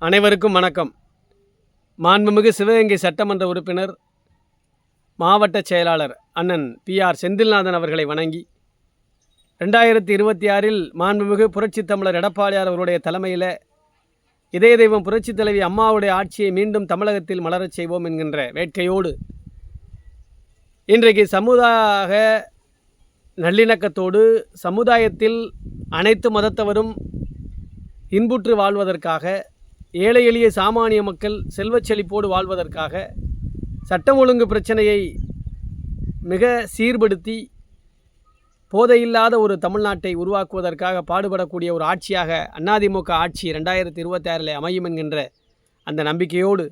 அனைவருக்கும் வணக்கம். மாண்புமிகு சிவகங்கை சட்டமன்ற உறுப்பினர், மாவட்ட செயலாளர் அண்ணன் PR செந்தில்நாதன் அவர்களை வணங்கி 2026 மாண்புமிகு புரட்சித் தமிழர் எடப்பாடியார் அவருடைய தலைமையில் இதய தெய்வம் புரட்சித் தலைவி அம்மாவுடைய ஆட்சியை மீண்டும் தமிழகத்தில் மலரச் செய்வோம் என்கின்ற வேட்கையோடு இன்றைக்கு சமுதாய நல்லிணக்கத்தோடு சமுதாயத்தில் அனைத்து மதத்தவரும் இன்புற்று வாழ்வதற்காக, ஏழை எளிய சாமானிய மக்கள் செல்வச் செழிப்போடு வாழ்வதற்காக, சட்டம் ஒழுங்கு பிரச்சனையை மிக சீர்படுத்தி போதையில்லாத ஒரு தமிழ்நாட்டை உருவாக்குவதற்காக பாடுபடக்கூடிய ஒரு ஆட்சியாக அதிமுக ஆட்சி 2026 அமையும் என்கின்ற அந்த நம்பிக்கையோடு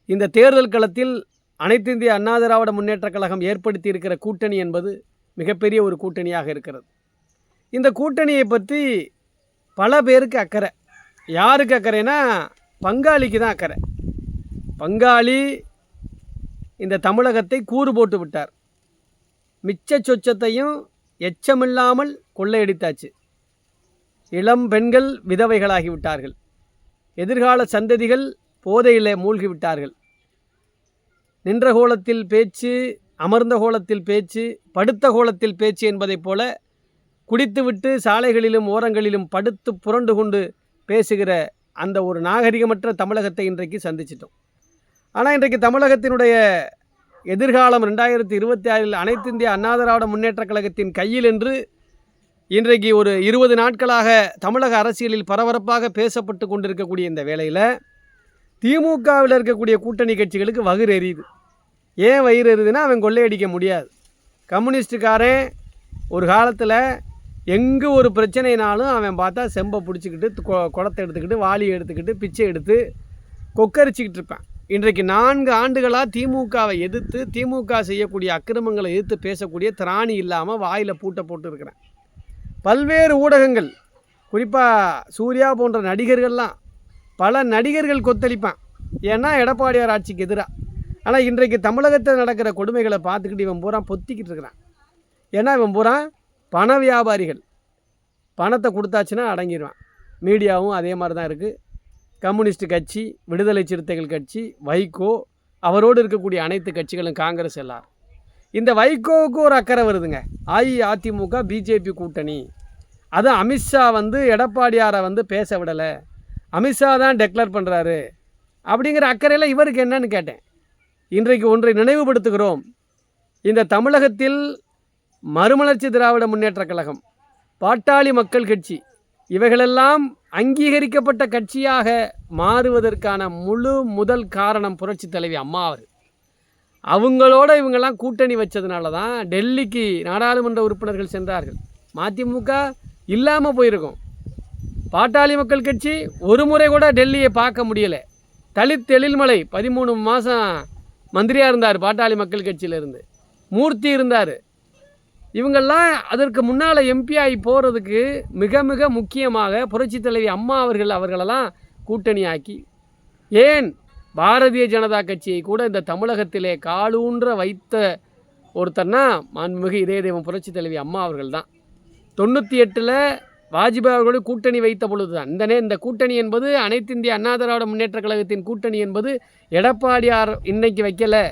இந்த தேர்தல் களத்தில் அனைத்து இந்திய அண்ணா திராவிட முன்னேற்றக் கழகம் ஏற்படுத்தி இருக்கிற கூட்டணி என்பது மிகப்பெரிய ஒரு கூட்டணியாக இருக்கிறது. இந்த கூட்டணியை பற்றி பல பேருக்கு அக்கறை. யாருக்கு அக்கறைனா பங்காளிக்கு தான் அக்கறை. பங்காளி இந்த தமிழகத்தை கூறு போட்டு விட்டார். மிச்ச சொச்சத்தையும் எச்சமில்லாமல் கொள்ளையடித்தாச்சு. இளம் பெண்கள் விதவைகளாகி விட்டார்கள். எதிர்கால சந்ததிகள் போதையில் மூழ்கிவிட்டார்கள். நின்ற கோலத்தில் பேச்சு, அமர்ந்த கோலத்தில் பேச்சு, படுத்த கோலத்தில் பேச்சு என்பதைப் போல குடித்துவிட்டு சாலைகளிலும் ஓரங்களிலும் படுத்து புரண்டு கொண்டு பேசுகிற அந்த ஒரு நாகரிகமற்ற தமிழகத்தை இன்றைக்கு சந்திச்சிட்டோம். ஆனால் இன்றைக்கு தமிழகத்தினுடைய எதிர்காலம் 2026 அனைத்து இந்திய அண்ணா திராவிட முன்னேற்றக் கழகத்தின் கையில் என்று இன்றைக்கு ஒரு 20 நாட்களாக தமிழக அரசியலில் பரபரப்பாக பேசப்பட்டு கொண்டிருக்கக்கூடிய இந்த வேளையில் திமுகவில் இருக்கக்கூடிய கூட்டணி கட்சிகளுக்கு வயிறு எரியுது. ஏன் வயிறு எரியுதுன்னா, அவன் கொள்ளையடிக்க முடியாது. கம்யூனிஸ்டுக்காரன் ஒரு காலத்தில் எங்கே ஒரு பிரச்சனைனாலும் அவன் பார்த்தா செம்பை பிடிச்சிக்கிட்டு, குடத்தை எடுத்துக்கிட்டு, வாளியை எடுத்துக்கிட்டு, பிச்சை எடுத்து கொக்கரிச்சிக்கிட்டு இருப்பான். இன்றைக்கு 4 ஆண்டுகளாக திமுகவை எதிர்த்து, திமுக செய்யக்கூடிய அக்கிரமங்களை எதிர்த்து பேசக்கூடிய திராணி இல்லாமல் வாயில் பூட்டை போட்டு இருக்கிறேன். பல்வேறு ஊடகங்கள், குறிப்பாக சூர்யா போன்ற நடிகர்கள்லாம், பல நடிகர்கள் கொத்தளிப்பான். ஏன்னா எடப்பாடியார் ஆட்சிக்கு எதிராக. ஆனால் இன்றைக்கு தமிழகத்தில் நடக்கிற கொடுமைகளை பார்த்துக்கிட்டு இவன் பூரா பொத்திக்கிட்டு இருக்கிறான். ஏன்னா இவன் பூரா பண வியாபாரிகள். பணத்தை கொடுத்தாச்சுன்னா அடங்கிடுவான். மீடியாவும் அதே மாதிரி தான் இருக்குது. கம்யூனிஸ்ட் கட்சி, விடுதலை சிறுத்தைகள் கட்சி, வைகோ, அவரோடு இருக்கக்கூடிய அனைத்து கட்சிகளும், காங்கிரஸ் எல்லாரும். இந்த வைகோவுக்கு ஒரு அக்கறை வருதுங்க. அஇஅதிமுக பிஜேபி கூட்டணி, அது அமித்ஷா எடப்பாடியாரை பேச விடலை, அமித்ஷா தான் டெக்ளேர் பண்ணுறாரு அப்படிங்கிற அக்கறையில் இவருக்கு என்னன்னு கேட்டேன். இன்றைக்கு ஒன்றை நினைவுபடுத்துகிறோம். இந்த தமிழகத்தில் மறுமலர்ச்சி திராவிட முன்னேற்றக் கழகம், பாட்டாளி மக்கள் கட்சி, இவைகளெல்லாம் அங்கீகரிக்கப்பட்ட கட்சியாக மாறுவதற்கான முதல் காரணம் புரட்சி தலைவி அம்மா அவர். அவங்களோட இவங்கெல்லாம் கூட்டணி வச்சதுனால தான் டெல்லிக்கு நாடாளுமன்ற உறுப்பினர்கள் சென்றார்கள். மதிமுக இல்லாமல் போயிருக்கும். பாட்டாளி மக்கள் கட்சி ஒரு முறை கூட டெல்லியை பார்க்க முடியலை. தலித் எழில்மலை 13 மாதம் மந்திரியாக இருந்தார் பாட்டாளி மக்கள் கட்சியிலிருந்து. மூர்த்தி இருந்தார். இவங்கெல்லாம் அதற்கு முன்னால் எம்பி ஆகி போகிறதுக்கு மிக மிக முக்கியமாக புரட்சி தலைவி அம்மா அவர்களெல்லாம் கூட்டணி ஆக்கி, ஏன் பாரதிய ஜனதா கட்சியை கூட இந்த தமிழகத்திலே காலூன்ற வைத்த ஒருத்தர்னா மாண்புமிகு இதய தெய்வம் புரட்சி தலைவி அம்மா அவர்கள் தான். 98 வாஜ்பாய் அவர்களோடு கூட்டணி வைத்த பொழுது தான் இந்த கூட்டணி என்பது அனைத்து இந்திய அண்ணா திராவிட முன்னேற்றக் கழகத்தின் கூட்டணி என்பது எடப்பாடியார் இன்னைக்கு வைக்கலை,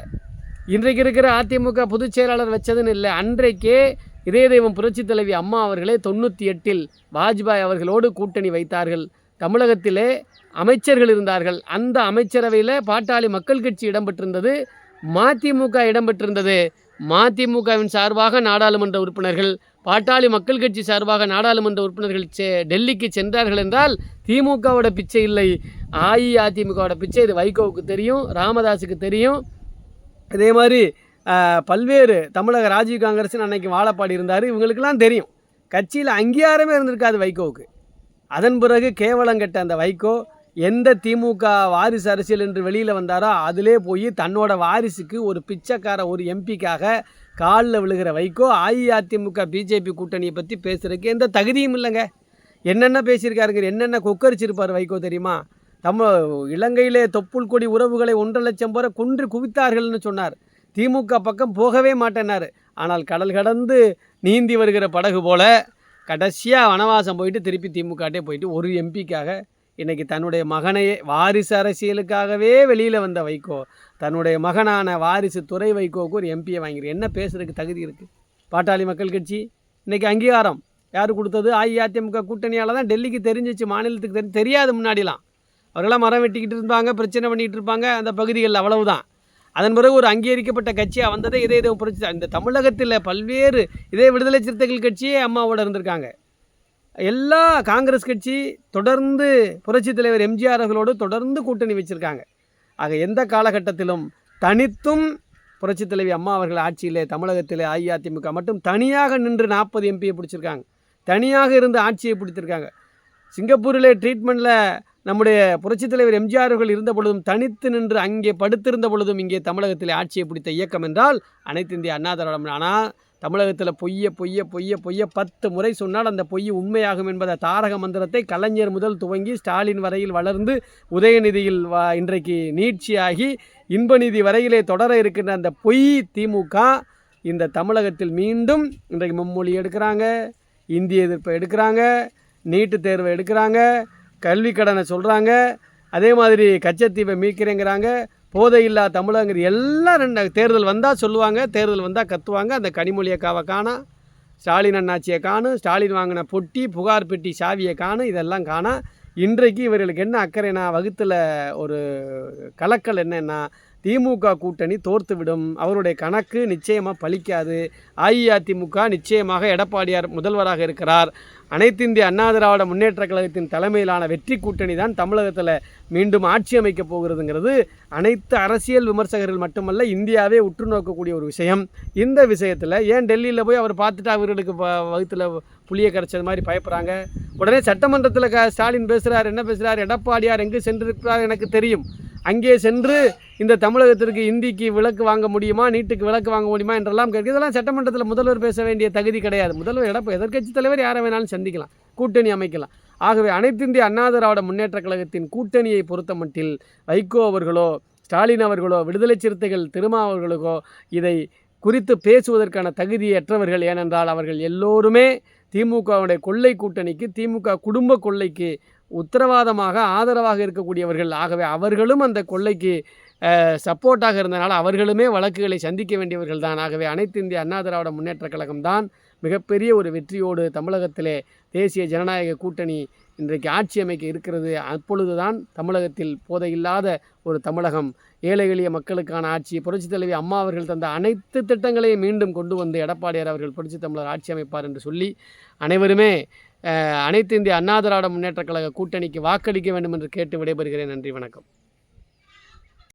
இன்றைக்கு இருக்கிற அதிமுக பொதுச் செயலாளர் வச்சதுன்னு இல்லை. அன்றைக்கே இதய தெய்வம் புரட்சி தலைவி அம்மா அவர்களே 98 வாஜ்பாய் அவர்களோடு கூட்டணி வைத்தார்கள். தமிழகத்திலே அமைச்சர்கள் இருந்தார்கள். அந்த அமைச்சரவையில் பாட்டாளி மக்கள் கட்சி இடம்பெற்றிருந்தது, மதிமுக இடம்பெற்றிருந்தது. மதிமுகவின் சார்பாக நாடாளுமன்ற உறுப்பினர்கள், பாட்டாளி மக்கள் கட்சி சார்பாக நாடாளுமன்ற உறுப்பினர்கள் டெல்லிக்கு சென்றார்கள் என்றால் திமுகவோட பிச்சை இல்லை, அஇஅதிமுகவோட பிச்சை. இது வைகோவுக்கு தெரியும், ராமதாஸுக்கு தெரியும். இதே மாதிரி பல்வேறு தமிழக ராஜீவ் காங்கிரஸ்னு அன்னைக்கு வாழப்பாடி இருந்தார். இவங்களுக்கெல்லாம் தெரியும். கட்சியில் அங்கீகாரமே இருந்திருக்காது வைகோவுக்கு. அதன் பிறகு கேவலங்கட்ட அந்த வைகோ எந்த திமுக வாரிசு அரசியல் என்று வெளியில் வந்தாரோ அதிலே போய் தன்னோட வாரிசுக்கு ஒரு பிச்சைக்கார ஒரு எம்பிக்காக காலில் விழுகிற வைகோ அஇஅதிமுக பிஜேபி கூட்டணியை பற்றி பேசுகிறதுக்கு எந்த தகுதியும் இல்லைங்க. என்னென்ன பேசியிருக்காருங்க, என்னென்ன கொக்கரிச்சிருப்பார் வைகோ தெரியுமா? இலங்கையிலே தொப்புள் கொடி உறவுகளை 1.5 லட்சம் பேரை கொன்று குவித்தார்கள்னு சொன்னார். திமுக பக்கம் போகவே மாட்டேன்னார். ஆனால் கடல் கடந்து நீந்தி வருகிற படகு போல கடைசியாக வனவாசம் போயிட்டு திருப்பி திமுகட்டே போயிட்டு ஒரு எம்பிக்காக இன்றைக்கி தன்னுடைய மகனையே வாரிசு அரசியலுக்காகவே வெளியில் வந்த வைகோ தன்னுடைய மகனான வாரிசு துரை வைகோவுக்கு ஒரு எம்பியை வாங்கிருக்கு. என்ன பேசுறதுக்கு தகுதி இருக்குது? பாட்டாளி மக்கள் கட்சி இன்றைக்கி அங்கீகாரம் யார் கொடுத்தது? அஇஅதிமுக கூட்டணியால் தான் டெல்லிக்கு தெரிஞ்சிச்சு, மாநிலத்துக்கு தெரியாது. முன்னாடிலாம் அவர்களாம் மரம் வெட்டிக்கிட்டு இருப்பாங்க, பிரச்சனை பண்ணிகிட்டு இருப்பாங்க அந்த பகுதிகளில், அவ்வளவுதான். அதன் பிறகு ஒரு அங்கீகரிக்கப்பட்ட கட்சியாக வந்ததே இதே புரட்சி. இந்த தமிழகத்தில் பல்வேறு இதே விடுதலை சிறுத்தைகள் கட்சியே அம்மாவோட இருந்திருக்காங்க. எல்லா காங்கிரஸ் கட்சி தொடர்ந்து புரட்சித் தலைவர் எம்ஜிஆர் அவர்களோடு தொடர்ந்து கூட்டணி வச்சுருக்காங்க. ஆக எந்த காலகட்டத்திலும் தனித்தும் புரட்சித் தலைவி அம்மா அவர்கள் ஆட்சியிலே தமிழகத்தில் அஇஅதிமுக மட்டும் தனியாக நின்று 40 எம்பியை பிடிச்சிருக்காங்க, தனியாக இருந்து ஆட்சியை பிடித்திருக்காங்க. சிங்கப்பூரிலே ட்ரீட்மெண்ட்டில் நம்முடைய புரட்சித் தலைவர் எம்ஜிஆர் அவர்கள் இருந்த பொழுதும் தனித்து நின்று அங்கே படுத்திருந்த பொழுதும் இங்கே தமிழகத்தில் ஆட்சியை பிடித்த இயக்கம் என்றால் அனைத்து இந்திய அண்ணா திராவிட. ஆனால் தமிழகத்தில் பொய்ய 10 முறை சொன்னால் அந்த பொய் உண்மையாகும் என்பதை தாரக மந்திரத்தை கலைஞர் முதல் துவங்கி ஸ்டாலின் வரையில் வளர்ந்து உதயநிதியில் இன்றைக்கு நீட்சியாகி இன்பநிதி வரையிலே தொடர இருக்கின்ற அந்த பொய் திமுக இந்த தமிழகத்தில் மீண்டும் இன்றைக்கு மும்மொழி எடுக்கிறாங்க, இந்திய எதிர்ப்பை எடுக்கிறாங்க, நீட்டு தேர்வை எடுக்கிறாங்க, கல்வி கடனை சொல்கிறாங்க, அதே மாதிரி கச்சத்தீவை மீட்கிறேங்கிறாங்க, போதையில்லா தமிழங்கிற எல்லாம். 2 தேர்தல் வந்தால் சொல்லுவாங்க, தேர்தல் வந்தால் கத்துவாங்க. அந்த கனிமொழி அக்காவை காணா, ஸ்டாலின் அண்ணாச்சியை காணும், ஸ்டாலின் வாங்கின பொட்டி புகார் பெட்டி சாவியை காணும், இதெல்லாம் காணா. இன்றைக்கு இவர்களுக்கு என்ன அக்கறைனா, வகுத்தில் ஒரு கலக்கல் என்னன்னா, திமுக கூட்டணி தோர்த்துவிடும், அவருடைய கணக்கு நிச்சயமாக பலிக்காது, அஇஅதிமுக நிச்சயமாக எடப்பாடியார் முதல்வராக இருக்கிறார், அனைத்து இந்திய அண்ணா திராவிட முன்னேற்ற கழகத்தின் தலைமையிலான வெற்றி கூட்டணி தான் தமிழகத்தில் மீண்டும் ஆட்சி அமைக்கப் போகிறதுங்கிறது அனைத்து அரசியல் விமர்சகர்கள் மட்டுமல்ல இந்தியாவே உற்று நோக்கக்கூடிய ஒரு விஷயம். இந்த விஷயத்தில் ஏன் டெல்லியில் போய் அவர் பார்த்துட்டு அவர்களுக்கு வகுத்தில் புளியை கரைச்சது மாதிரி பயப்படுறாங்க? உடனே சட்டமன்றத்தில் ஸ்டாலின் பேசுகிறார், என்ன பேசுகிறார்? எடப்பாடியார் எங்கே சென்றிருக்கிறார் எனக்கு தெரியும், அங்கே சென்று இந்த தமிழகத்திற்கு இந்திக்கு விலக்கு வாங்க முடியுமா, நீட்டுக்கு விலக்கு வாங்க முடியுமா என்றெல்லாம் கேட்க. இதெல்லாம் சட்டமன்றத்தில் முதல்வர் பேச வேண்டிய தகுதி கிடையாது. முதல்வர் எதிர்க்கட்சித் தலைவர் யாரை வேணாலும் சந்திக்கலாம், கூட்டணி அமைக்கலாம். ஆகவே அனைத்து இந்திய அண்ணா திராவிட முன்னேற்ற கழகத்தின் கூட்டணியை பொறுத்த மட்டில் வைகோ அவர்களோ ஸ்டாலின் அவர்களோ விடுதலை சிறுத்தைகள் திருமாவர்களுக்கோ இதை குறித்து பேசுவதற்கான தகுதியற்றவர்கள். ஏனென்றால் அவர்கள் எல்லோருமே திமுகவுடைய கொள்ளை கூட்டணிக்கு, திமுக குடும்ப கொள்ளைக்கு உத்தரவாதமாக ஆதரவாக இருக்கக்கூடியவர்கள். ஆகவே அவர்களும் அந்த கொள்ளைக்கு சப்போர்ட்டாக இருந்தனால அவர்களுமே வழக்குகளை சந்திக்க வேண்டியவர்கள் தான். ஆகவே அனைத்து இந்திய அண்ணா திராவிட முன்னேற்ற கழகம்தான் மிகப்பெரிய ஒரு வெற்றியோடு தமிழகத்திலே தேசிய ஜனநாயக கூட்டணி இன்றைக்கு ஆட்சி அமைக்க இருக்கிறது. அப்பொழுது தான் தமிழகத்தில் போதையில்லாத ஒரு தமிழகம், ஏழை எளிய மக்களுக்கான ஆட்சி, புரட்சித் தலைவி அம்மா அவர்கள் தந்த அனைத்து திட்டங்களையும் மீண்டும் கொண்டு வந்து எடப்பாடியார் அவர்கள் புரட்சி தமிழர் ஆட்சி அமைப்பார் என்று சொல்லி அனைவருமே அனைத்து இந்திய அண்ணா திராவிட முன்னேற்ற கழக கூட்டணிக்கு வாக்களிக்க வேண்டும் என்று கேட்டு விடைபெறுகிறேன். நன்றி, வணக்கம்.